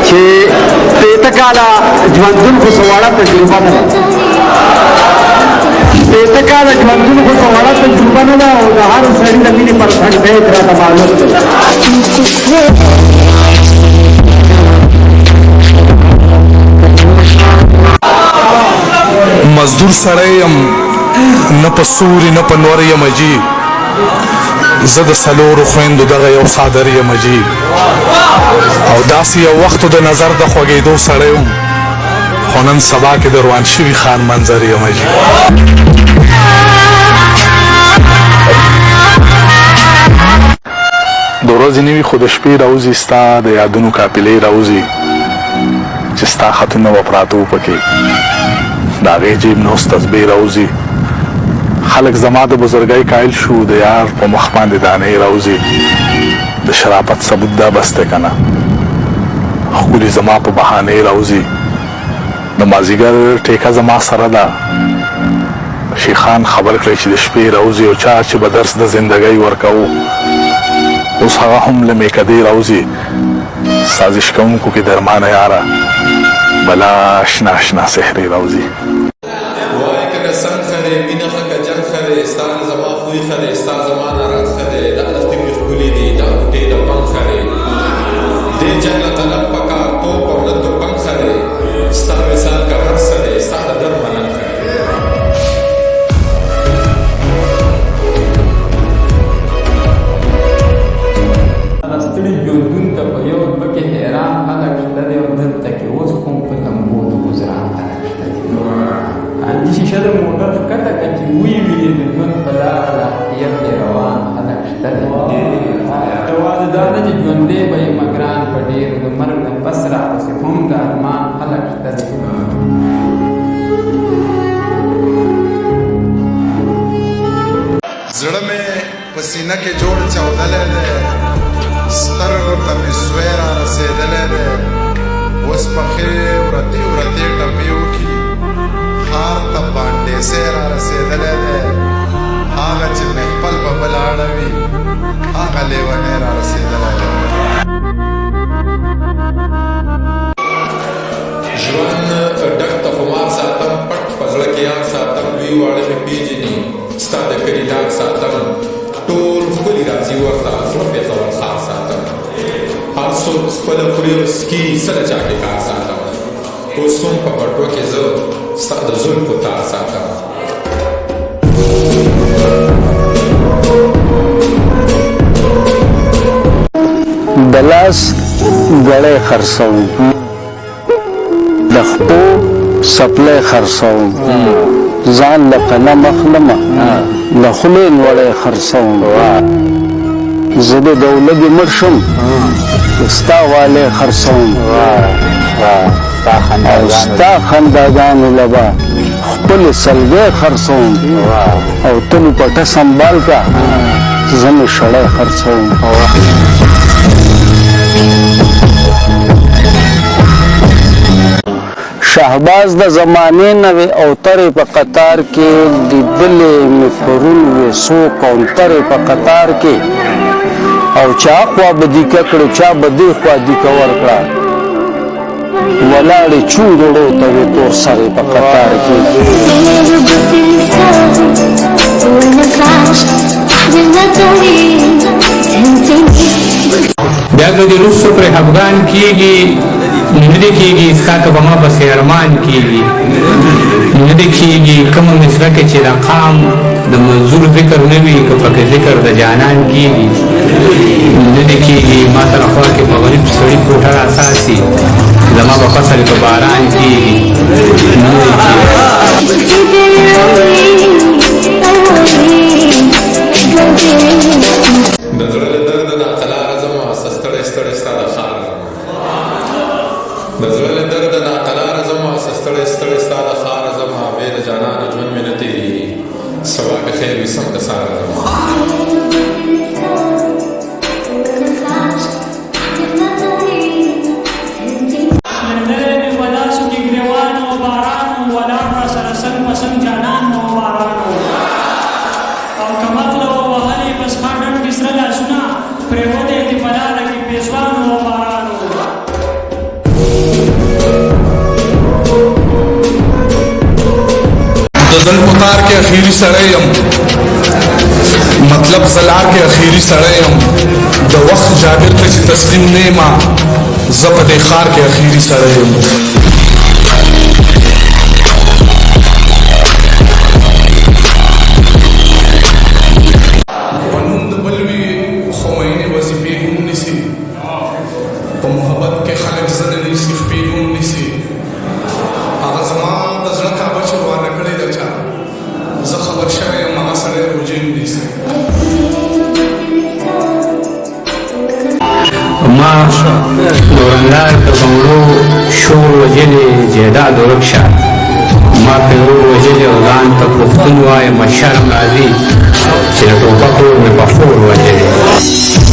چې تېته کاله ژوندون خو څه وړه تجربه نه ده، تېته کاله ژوندون خو څه وړه تجربه نه ده، او د هر سړي د مینې پرسنټیج راته معلوم دی. مزدور سړی یم، نه په سوري نه په نور یم جي، زه د څلورو خویندو دغه یو څادر یم جي، او داسې یو وختو د نظر د خوږېدو سړی یم، خو نن سبا کې د روان شوي خان منظر یم جي. د ورځې نه وي خو د شپې راوځي ستا د یادونو قافلې راوځي، چې ستا خطونه به پراته وو پکې، د هغې جیب نه اوس تسبې راوځي. خلک زما د بزرګۍ قایل شو، د یار په مخ باندې دانې راوځي. د شرافت ثبوت دا بس دی که نه، ښکلي زما په بهانې راوځي. د مازدیګر ټیکه زما سره ده، شیخان خبر کړی چې د شپې راوځي، او چا چې به درس د زندګۍ ورکوو اوس هغه هم له میکدې راوځي. سازش کوونکو کې درمانه یاره بلا اشنا اشنا سحرې راوځي. وای کنه سن خره مینه خکه جن خره ستانه زما خوې خره ستا زما ناراض خره د الفتی مې ښکلي دي دا بوټې د بن خره دې جنت طلب پکا تو پرد تو بن خره ستا مثال کا هر سره ستا د در منن خره. ستړي ژوندون ته په یو پکې حیران خلک شته دی، او دلته کې اوس کوم په لمبو د ګزران خلک شته دي. د شیشه د موټر ښکته که چې ویې وینې د ژوند په لاره د احتیاط کې روان خلک شته دي. یوازې دا نه چې ژوندی به یم ګران په ډېر، د مرګ نه پس راپسې هم د ارمان خلک شته دي. زړه مې په سینه کې جوړ چاودلی دی، سترګو ته مې سوی را رسېدلی دی، اوس پخې ورتې ورتې ټپې وکړي، ښار ته بانډېسی را رسېدلی دی، هغه چې مې خپل په بل اړوي هغه لیونی را رسېدلی دی. ژوند ډک ته خمار ساتم، پټ په زړه کې یاد ساتم، لوی واړه مې پېژني ستا د کلي ډاک ساتم، ټول ښکلي راځي ورته زړه پېښور ښار ساتم، هر څوک خپله خوري او څکي څه د چا کې کار ساتم، اوس هم په بټوه کې زه ستا د زلفو تار ساتم. د لاس ګړی خرڅوم، د خپو څپلی خرڅوم، ځان له قلم اخلمه له خولې لوړی خرڅوم، زه د دولتې مړ شم ستا والی خرڅوم، او ستا خنداګانو له به خپلې سلګۍ خرڅوم، او ته مې پټه سنبال که زه مې شړی خرڅوم. شهباز د زمانې نه وې او ترې په قطار کې لیدلې مې پرون وې څو کونترې په قطار کې، او چا خوا به دیکه کړې چا به دې خوا دیکه ورکړه، ولاړې چونګړو ته وې تور سرې په قطار کې. بیا که دې روسو پرې افغان کېږي نه دې کېږي ستا که به ما پسې ارمان کېږي، نه دې کېږي کومه مصره کې چې د قام د منظور ذکر نه وي که پکې ذکر د جانان کېږي، نه دې کېږي ما سره خوا کې په غریب سړي کوټه راساسي زما به فصل په باران کېږي، نه دې د زړه له درده نه قلاره ځمه څه ستړی ستړی ستا د ښار ځمه، د زړه له درده نه قلاره ځمه څه ستړی ستړی ستا د ښار ځمه، بې د جانانه ژوند مې نه تېرېږي سبا که خیر وي سم د ساره ځمه. زدل پتار کې اخیری سړی یم مطلب زلار کې اخیری سړی یم د وخت جابر ته چې تسلیم نه یم زه په دې ښار کې اخیری سړی یم په نوم د بل وي خو مینې وظیفې هم نیسي په محبت کې خلک زنه نیسي خپې هم نیسي هغه زما د زړه کعبه چې روانه کړې ده چا زه خبر شوی یم هغه سړی روژې هم نیسي ما دورندار د بنګړو شور وجلې جیداد ورکشه ما پیرو وجلې او ځان ته پښتون وایم شرم راځي چې د ټوپکو مې په فور وجلې